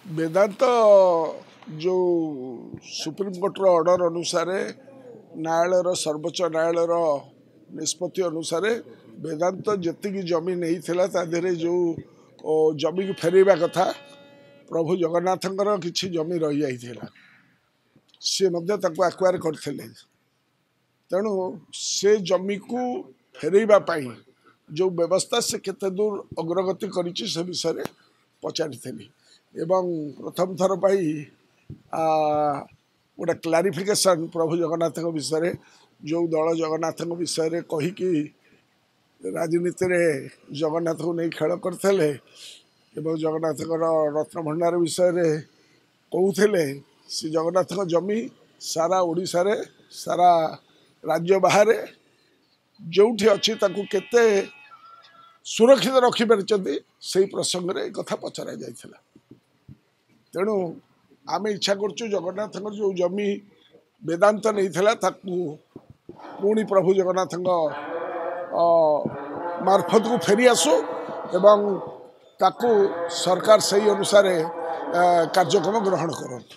वेदांत जो सुप्रीमकोर्टर ऑर्डर अनुसार न्यायालय सर्वोच्च न्यायालय निष्पत्ति अनुसार वेदांत जी जमी नहीं तादेह जो जमी को फेरवा कथा प्रभु जगन्नाथ किसी जमी रही जाइए सी आक्वायर करते तेणु से जमी को फेरवाई जो व्यवस्था से केते दूर अग्रगति करिछि से विषय पचारि एवं प्रथम थर गोटे क्लारिफिकेशन प्रभु जगन्नाथ विषय जो दल जगन्नाथ विषय कहीकि राजनीति रे जगन्नाथ को नहीं खेल करते जगन्नाथ रत्न भंडार विषय कहते से जगन्नाथ जमी सारा ओडिशा रे सारा राज्य बाहर जो अच्छी केते सुरक्षित रखिपारी से प्रसंग में कथा पचरा जाइथिला तेणु आम इच्छा करचु जगन्नाथ जो जमी वेदांत नहीं पुणी प्रभु जगन्नाथ मार्फत को फेरी आसु एवं ताकू सरकार सही अनुसार कार्यक्रम ग्रहण करत।